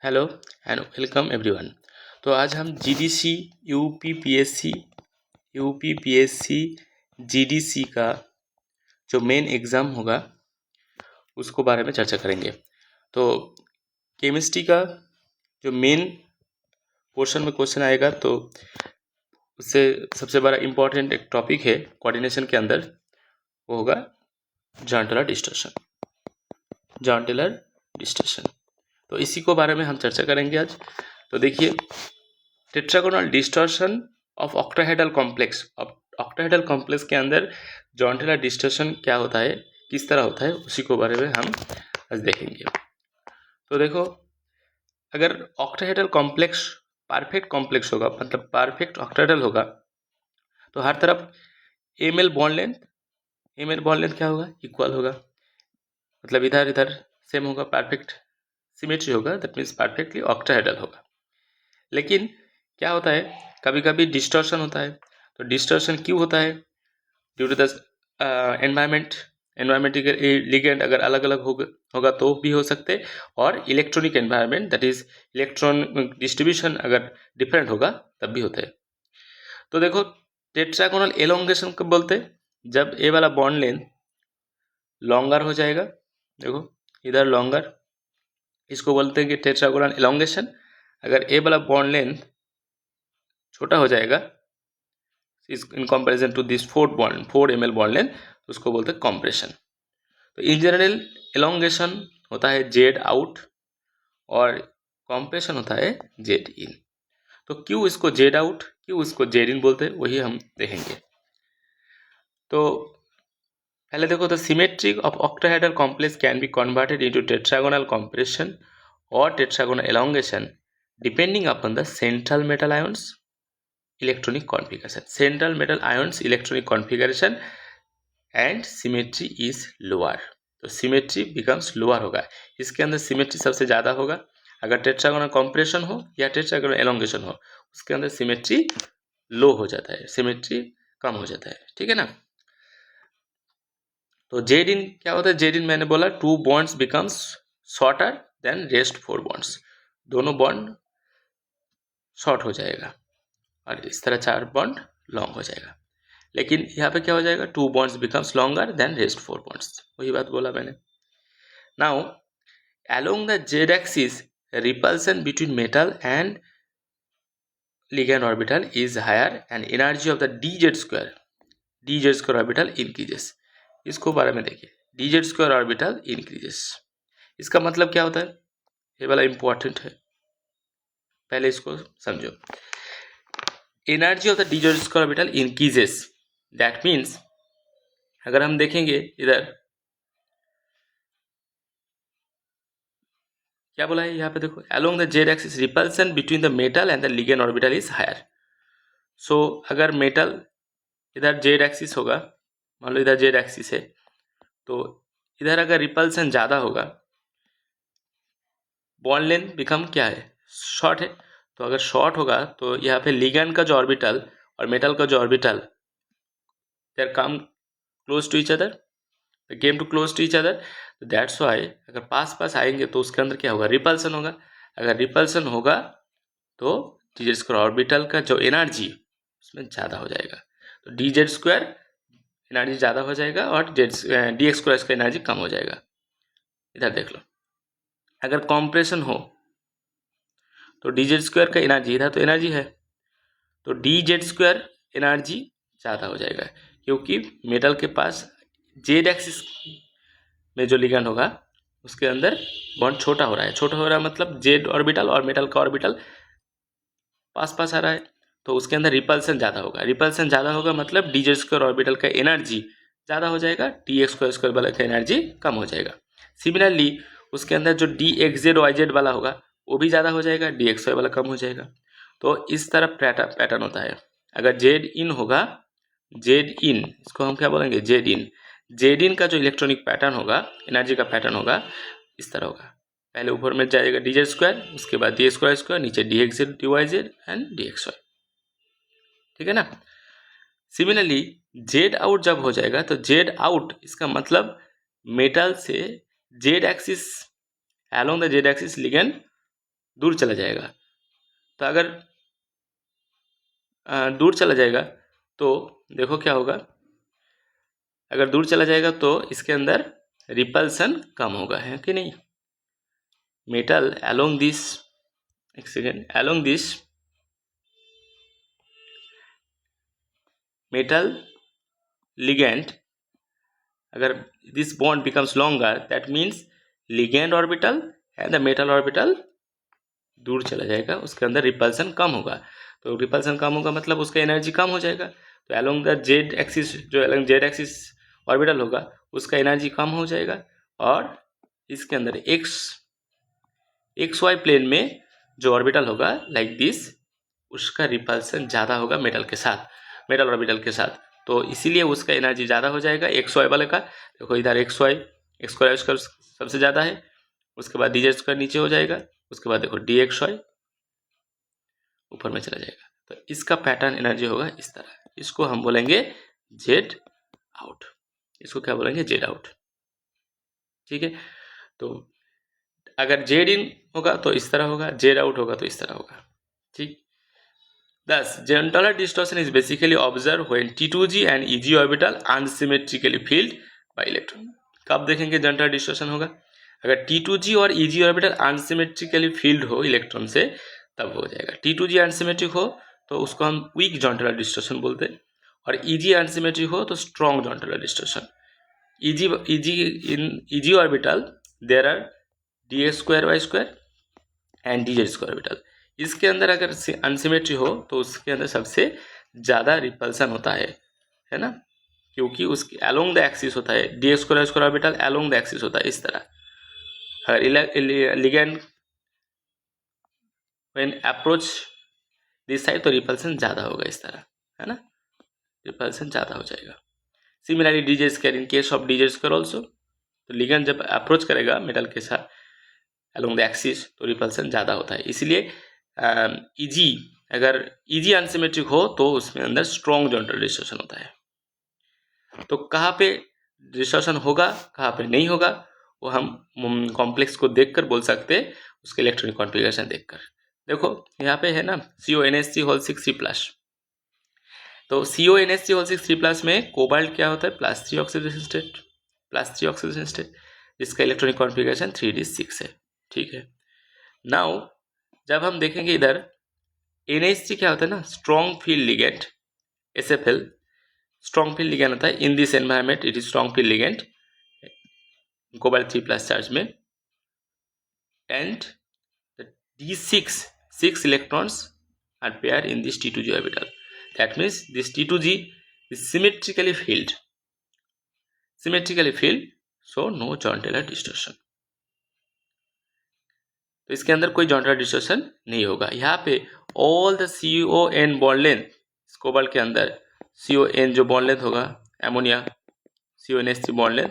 Hello and welcome everyone. तो आज हम जीडीसी यूपीपीएससी जीडीसी का जो मेन एग्ज़ाम होगा उसको बारे में चर्चा करेंगे। तो केमिस्ट्री का जो मेन पोर्शन में क्वेश्चन आएगा तो उससे सबसे बड़ा इम्पोर्टेंट एक टॉपिक है कोऑर्डिनेशन के अंदर, वो होगा जॉन टेलर डिस्टर्शन। तो इसी को बारे में हम चर्चा करेंगे आज। तो देखिए, tetragonal distortion of octahedral complex. Octahedral complex के अंदर जॉन टेलर डिस्टॉर्शन क्या होता है, किस तरह होता है, उसी को बारे में हम आज देखेंगे। तो देखो, अगर ऑक्टाहेड्रल कॉम्प्लेक्स परफेक्ट कॉम्प्लेक्स होगा, मतलब परफेक्ट ऑक्टाहेड्रल होगा, तो हर तरफ एम बॉन्ड लेंथ क्या होगा, इक्वल होगा। मतलब इधर इधर सेम होगा, परफेक्ट सिमेट्री होगा, दैट मीन्स परफेक्टली ऑक्टाहेड्रल होगा। लेकिन क्या होता है, कभी कभी डिस्टॉर्शन होता है। तो डिस्टॉर्शन क्यों होता है? ड्यू टू द एनवायरमेंटिक लिगेंड अगर अलग अलग होगा तो भी हो सकते, और electronic environment that is electron distribution अगर डिफरेंट होगा तब भी होते हैं। तो देखो, टेट्रागोनल एलोंगेशन कब बोलते हैं? जब ए वाला बॉन्ड लेंथ लॉन्गर हो जाएगा। देखो इधर लॉन्गर, इसको बोलते हैं कि टेट्रागोनल एलोंगेशन। अगर ए वाला बॉन्ड लेंथ छोटा हो जाएगा in comparison to this 4 ml bond length, तो उसको बोलते हैं कॉम्प्रेशन। तो इन जनरल एलोंगेशन होता है जेड आउट और कॉम्प्रेशन होता है जेड इन। तो क्यों इसको जेड आउट, क्यों इसको जेड इन बोलते हैं, वही हम देखेंगे। तो पहले देखो, the symmetry of octahedral complex can be converted into tetragonal compression और tetragonal elongation depending upon the central metal ions electronic configuration. Central metal ions electronic configuration and symmetry is lower. तो सिमेट्री बिकम्स लोअर होगा, इसके अंदर symmetry सबसे ज़्यादा होगा। अगर tetragonal compression हो या टेट्रागोनल एलोंगेशन हो, उसके अंदर सिमेट्री लो हो जाता है, सिमेट्री कम हो जाता है। ठीक है ना। तो जेड इन क्या होता है? जेड इन मैंने बोला 2 bonds becomes shorter than rest 4 bonds. दोनों बॉन्ड शॉर्ट हो जाएगा और इस तरह 4 बॉन्ड लॉन्ग हो जाएगा। लेकिन यहाँ पे क्या हो जाएगा? 2 bonds becomes longer than rest 4 bonds. वही बात बोला मैंने। Now along the z axis repulsion between metal and ligand orbital is higher and energy of the dz square orbital increases। इसको बारे में देखिए, dz square orbital increases, इसका मतलब क्या होता है? ये वाला इंपॉर्टेंट है, पहले इसको समझो। Energy of the dz square orbital increases, that means अगर हम देखेंगे इधर क्या बोला है यहाँ पे, देखो along the z axis repulsion between the metal and the ligand orbital is higher। सो अगर मेटल इधर z एक्सिस होगा, मान लो इधर z एक्सिस है, तो इधर अगर रिपल्सन ज़्यादा होगा, बॉन्ड लेंथ बिकम क्या है? शॉर्ट है। तो अगर शॉर्ट होगा तो यहाँ पे लिगैंड का जो ऑर्बिटल और मेटल का जो orbital they are come close to each other, came to close to each other. तो दैट्स वाई अगर पास पास आएंगे तो उसके अंदर क्या होगा? रिपल्सन होगा। अगर रिपल्सन होगा तो डी स्क्वायर ऑर्बिटल का जो एनर्जी उसमें ज़्यादा हो जाएगा। तो डी जेड स्क्वायर एनर्जी ज़्यादा हो जाएगा और डी एक्स स्क्वायर का एनर्जी कम हो जाएगा। इधर देख लो, अगर कॉम्प्रेशन हो तो डी जेड स्क्वायर का एनर्जी, इधर तो एनर्जी है, तो डी जेड स्क्वायर एनर्जी ज़्यादा हो जाएगा, क्योंकि मेटल के पास जेड एक्सिस में जो लिगैंड होगा उसके अंदर बॉन्ड छोटा हो रहा है। छोटा हो रहा है मतलब जेड ऑर्बिटल और मेटल का ऑर्बिटल पास पास आ रहा है, तो उसके अंदर रिपल्सन ज़्यादा होगा। रिपल्सन ज़्यादा होगा मतलब डी जेड स्क्वायर ऑर्बिटल का एनर्जी ज़्यादा हो जाएगा, डी एक्स स्क्वायर वाला का एनर्जी कम हो जाएगा। सिमिलरली उसके अंदर जो d x z y z वाला होगा वो भी ज़्यादा हो जाएगा, डी एक्स वाई वाला कम हो जाएगा। तो इस तरह पैटर्न होता है। अगर जेड इन होगा, जेड इन इसको हम क्या बोलेंगे? जेड इन। जेड इन का जो इलेक्ट्रॉनिक पैटर्न होगा, एनर्जी का पैटर्न होगा, इस तरह होगा। पहले ऊपर में जाएगा डी जेड स्क्वायर, उसके बाद डी स्क्वायर स्क्वायर, नीचे d x z d y z and d x y. ठीक है ना। सिमिलरली जेड आउट जब हो जाएगा तो जेड आउट इसका मतलब मेटल से Z axis, along the z axis ligand दूर चला जाएगा। तो अगर दूर चला जाएगा तो देखो क्या होगा, अगर दूर चला जाएगा तो इसके अंदर रिपल्सन कम होगा, है कि नहीं। मेटल अलोंग दिस, एक second, along this metal ligand, अगर this bond becomes longer that means ligand orbital and the metal orbital दूर चला जाएगा, उसके अंदर रिपल्सन कम होगा। तो रिपल्सन कम होगा मतलब उसका एनर्जी कम हो जाएगा। तो अलोंग द जेड एक्सिस, जो अलोंग जेड एक्सिस ऑर्बिटल होगा उसका एनर्जी कम हो जाएगा, और इसके अंदर एक्स वाई प्लेन में जो ऑर्बिटल होगा लाइक दिस, उसका रिपल्सन ज़्यादा होगा मेटल के साथ, मेटल ऑर्बिटल के साथ। तो इसीलिए उसका एनर्जी ज़्यादा हो जाएगा एक्स वाई वाले का। देखो इधर एक्स वाई, एक्स स्क्वायर सबसे ज़्यादा है, उसके बाद डी जेड स्क्वायर नीचे हो जाएगा, उसके बाद देखो डी एक्स वाई ऊपर में चला जाएगा। तो इसका पैटर्न एनर्जी होगा इस तरह, इसको हम बोलेंगे जेड आउट, इसको क्या बोलेंगे, जेड आउट। ठीक है, तो अगर जेड इन होगा तो इस तरह होगा, जेड आउट होगा तो इस तरह होगा। ठीक, thus Jahn-Dollar distortion is basically observed when T2G and EG orbital unsymmetrically filled by electron। कब देखेंगे Jahn-Dollar distortion होगा, अगर T2G और EG ऑर्बिटल अनसिमेट्रिकली फील्ड हो इलेक्ट्रॉन से, तब हो जाएगा। T2G अनसिमेट्रिक हो तो उसको हम वीक Jahn-Dollar distortion बोलते हैं, और EG अनसिमेट्रिक हो तो strong Jahn-Dollar distortion। EG orbital there are dx square y square and dz square orbital. इसके अंदर अगर अनसिमेट्री हो तो उसके अंदर सबसे ज़्यादा रिपल्सन होता है ना, क्योंकि उसके अलोंग द एक्सिस होता है, D square square orbital along the axis होता है इस तरह। अगर ligand when approach this side तो रिपल्सन ज़्यादा होगा इस तरह, है ना, रिपल्सन ज़्यादा हो जाएगा। Similarly D J square, in case of D J square also, तो लिगेंड जब अप्रोच करेगा मेटल के साथ अलोंग द एक्सिस तो रिपल्सन ज़्यादा होता है। इसलिए ईजी, अगर ईजी अनसिमेट्रिक हो तो उसमें अंदर स्ट्रॉन्ग जॉइंटल डिस्टॉर्शन होता है। तो कहाँ पे डिस्टॉर्शन होगा कहाँ पे नहीं होगा वो हम कॉम्प्लेक्स को देखकर बोल सकते हैं, उसके इलेक्ट्रॉनिक कॉन्फ़िगरेशन देखकर। देखो यहाँ पे है ना CONH3 होल 6 3+, तो CONH3 होल 6 3+ में कोबाल्ट क्या होता है, +3 ऑक्सीडेशन स्टेट, +3 ऑक्सीडेशन स्टेट, जिसका इलेक्ट्रॉनिक कॉन्फ़िगरेशन 3d6 है। ठीक है, नाउ जब हम देखेंगे इधर NH3 क्या होता है ना, strong field ligand, SFL strong field ligand होता है। In this environment it is strong field ligand cobalt 3+ charge में, and D6 electrons are paired in this T2G orbital. That means this T2G is symmetrically filled, so no Jahn-Dollar distortion। तो इसके अंदर कोई Jahn-Dollar distortion नहीं होगा। यहाँ पे all the CON bond length, cobalt के अंदर CON जो बॉन्ड लेंथ होगा, ammonia CONH3 bond length,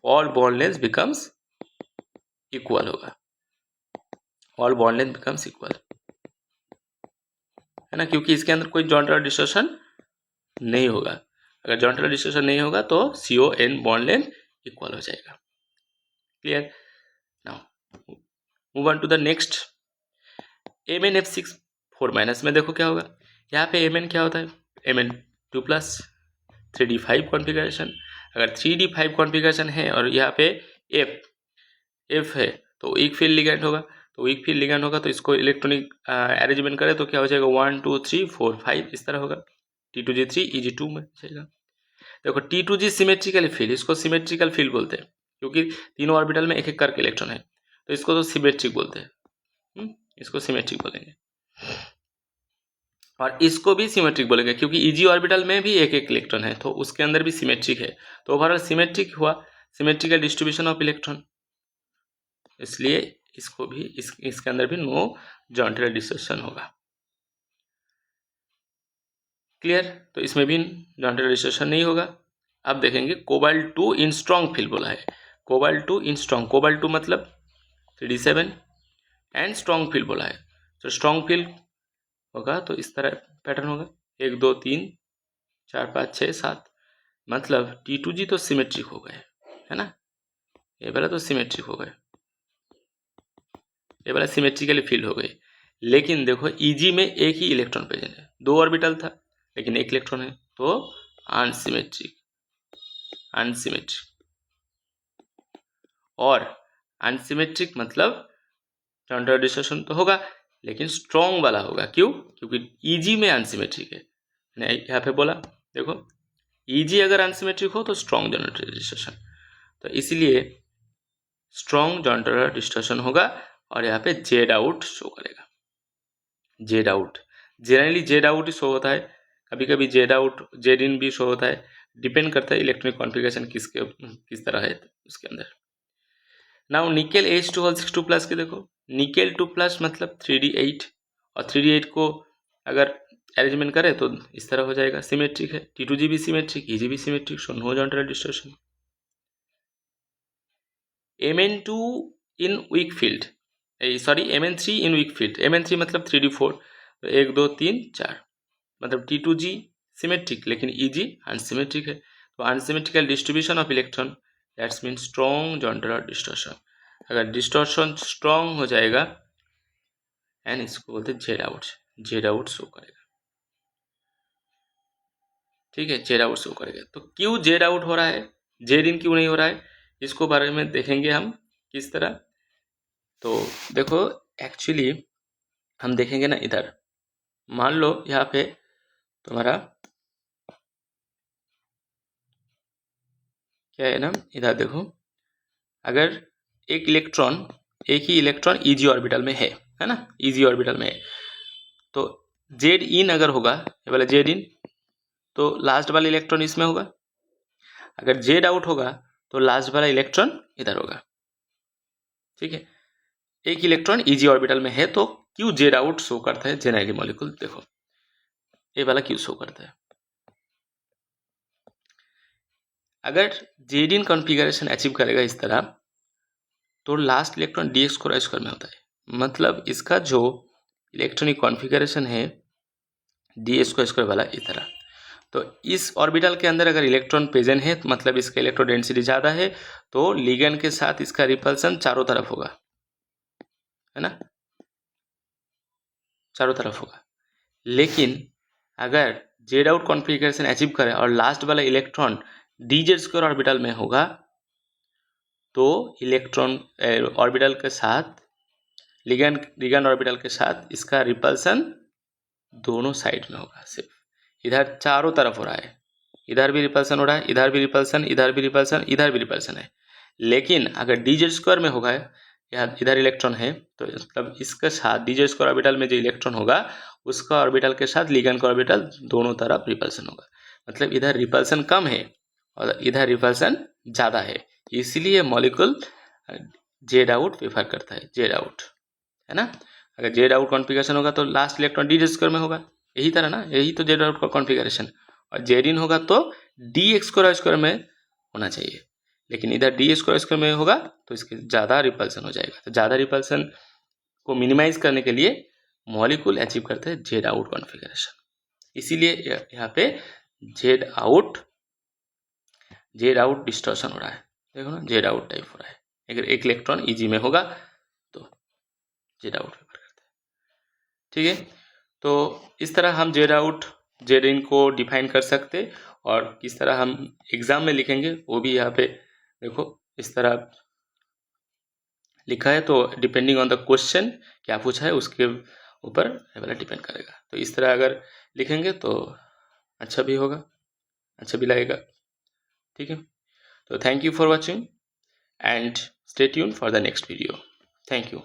all bond length becomes equal होगा, all bond length becomes equal, है ना, क्योंकि इसके अंदर कोई Jahn-Dollar distortion नहीं होगा। अगर Jahn-Dollar distortion नहीं होगा तो CON बॉन्ड लेंथ इक्वल हो जाएगा। Clear, now move on to the next, MnF6 4- में देखो क्या होगा। यहाँ पे Mn क्या होता है, Mn2+, 3d5 कॉन्फ़िगरेशन। अगर 3d5 कॉन्फ़िगरेशन है और यहाँ पे F है तो वीक फील्ड लिगेंड होगा, तो वीक फील्ड लिगेंड होगा तो इसको इलेक्ट्रॉनिक अरेंजमेंट करें तो क्या हो जाएगा, 1 2 3 4 5 इस तरह होगा, T2G3 EG2 में जाएगा। देखो T2G सिमेट्रिकल फील्ड, इसको सिमेट्रिकल फील्ड बोलते हैं क्योंकि तीनों ऑर्बिटल में एक एक करके इलेक्ट्रॉन है, तो इसको तो सिमेट्रिक बोलते हैं, इसको सिमेट्रिक बोलेंगे। और इसको भी सिमेट्रिक बोलेंगे क्योंकि EG ऑर्बिटल में भी एक एक इलेक्ट्रॉन है तो उसके अंदर भी सिमेट्रिक है, तो ओवरऑल सिमेट्रिक हुआ, सिमेट्रिकल डिस्ट्रीब्यूशन ऑफ इलेक्ट्रॉन, इसलिए इसको भी इसके अंदर भी नो Jahn-Dollar distortion होगा। क्लियर, तो इसमें भी Jahn-Dollar distortion नहीं होगा। अब देखेंगे कोबाल्ट 2 इन स्ट्रॉन्ग फील्ड बोला है, कोबाल्ट 2 इन स्ट्रॉन्ग, कोबाल्ट 2 मतलब 3d7 एंड स्ट्रॉन्ग फील्ड बोला है। तो स्ट्रॉन्ग फील्ड होगा तो इस तरह पैटर्न होगा, 1 2 3 4 5 6 7, मतलब T2G तो सिमेट्रिक हो गए, है ना, ये वाला तो सिमेट्रिक हो गए। ये वाला सिमेट्रिकली फील्ड हो गई। लेकिन देखो ईजी में एक ही इलेक्ट्रॉन प्रेजेंट है, 2 ऑर्बिटल था लेकिन एक इलेक्ट्रॉन है, तो अनसिमेट्रिक। और अनसिमेट्रिक मतलब जॉइंट डिस्टॉर्शन तो होगा लेकिन स्ट्रॉन्ग वाला होगा। क्यों? क्योंकि ईजी में अनसिमेट्रिक है। मैंने यहाँ पे बोला देखो, ईजी अगर अनसिमेट्रिक हो तो स्ट्रॉन्ग जॉइंट डिस्टॉर्शन, तो इसलिए स्ट्रॉन्ग जॉइंट डिस्टॉर्शन होगा। और यहाँ पे जेड आउट शो करेगा। Z out generally Z out ही शो होता है, कभी कभी जेड आउट जेड इन भी शो होता है, डिपेंड करता है इलेक्ट्रॉनिक कॉन्फ़िगरेशन किस तरह है उसके अंदर। नाउ निकेल H2 के देखो, निकेल 2+ मतलब 3d8, और 3d8 को अगर अरेंजमेंट करें तो इस तरह हो जाएगा, सिमेट्रिक है। T2G भी सिमेट्रिक, EG भी symmetric, so no joint distortion. Mn2 in weak field, Mn3 in weak field. Mn3 मतलब 3d4, 1 2 3 4, मतलब T2G सिमेट्रिक लेकिन EG अनसिमेट्रिक है, तो unsymmetrical distribution of electron, that's mean strong joint distortion. अगर distortion strong हो जाएगा and इसको बोलते हैं जेड आउट शो करेगा। ठीक है, जेड आउट शो करेगा। तो क्यों जेड आउट हो रहा है, जेड इन क्यों नहीं हो रहा है, इसको बारे में देखेंगे हम किस तरह। तो देखो एक्चुअली हम देखेंगे ना, इधर मान लो यहाँ पे तुम्हारा क्या है ना, इधर देखो, अगर एक ही इलेक्ट्रॉन ईजी ऑर्बिटल में है ना, ईजी ऑर्बिटल में है, तो जेड इन अगर होगा, ये वाला जेड इन, तो लास्ट वाला इलेक्ट्रॉन इसमें होगा। अगर जेड आउट होगा तो लास्ट वाला इलेक्ट्रॉन इधर होगा। ठीक है, एक इलेक्ट्रॉन ईजी ऑर्बिटल में है, तो क्यों जेड आउट शो करता है जेनरली मॉलिक्यूल, देखो ये वाला क्यों शो करता है। अगर जेड इन कॉन्फ़िगरेशन अचीव करेगा इस तरह, तो लास्ट इलेक्ट्रॉन डी स्क्वायर में होता है, मतलब इसका जो इलेक्ट्रॉनिक कॉन्फ़िगरेशन है डी स्क्वायर वाला इस तरह। तो इस ऑर्बिटल के अंदर अगर इलेक्ट्रॉन प्रेजेंट है तो मतलब इसका इलेक्ट्रो डेंसिटी ज़्यादा है, तो लिगेंड के साथ इसका रिपल्सन चारों तरफ होगा, है ना, चारों तरफ होगा। लेकिन अगर जेड आउट कॉन्फ़िगरेशन अचीव करे और लास्ट वाला electron D Z square orbital में होगा, तो इलेक्ट्रॉन ऑर्बिटल के साथ लिगेंड ऑर्बिटल के साथ इसका रिपल्सन दोनों साइड में होगा। सिर्फ इधर चारों तरफ हो रहा है, इधर भी रिपल्सन हो रहा है, इधर भी रिपल्सन, इधर भी रिपल्सन, इधर भी रिपल्सन है। लेकिन अगर डी जेड स्क्वायर में होगा, यहाँ इधर इलेक्ट्रॉन है, तो मतलब इसके साथ डी जेड स्क्वायर ऑर्बिटल में जो इलेक्ट्रॉन होगा उसका ऑर्बिटल के साथ लिगेंड का ऑर्बिटल दोनों तरफ रिपल्सन होगा। मतलब इधर रिपल्सन कम है और इधर रिपल्सन ज़्यादा है, इसलिए मॉलिक्यूल जेड आउट प्रेफर करता है, जेड आउट, है ना। अगर जेड आउट कॉन्फ़िगरेशन होगा तो last electron D Z square में होगा, यही तरह ना, यही तो जेड आउट का कॉन्फ़िगरेशन। और जेड इन होगा तो डी एक्स स्क्वायर में होना चाहिए, लेकिन इधर डी स्क्वायर में होगा तो इसके ज़्यादा रिपल्सन हो जाएगा। तो ज़्यादा रिपल्सन को मिनिमाइज करने के लिए मॉलिक्यूल अचीव करते हैं जेड आउट कॉन्फ़िगरेशन, इसीलिए यहाँ पे जेड आउट डिस्टॉर्शन हो रहा है। देखो ना, जेड आउट टाइप हो रहा है। अगर एक इलेक्ट्रॉन ईजी में होगा तो जेड आउट प्रेफर करते हैं। ठीक है, तो इस तरह हम जेड आउट जेड इन को डिफाइन कर सकते, और किस तरह हम एग्ज़ाम में लिखेंगे वो भी यहाँ पे देखो इस तरह लिखा है। तो डिपेंडिंग ऑन द क्वेश्चन क्या पूछा है उसके ऊपर ये वाला डिपेंड करेगा। तो इस तरह अगर लिखेंगे तो अच्छा भी होगा, अच्छा भी लगेगा। ठीक है, तो thank you for watching and stay tune for the next video. Thank you.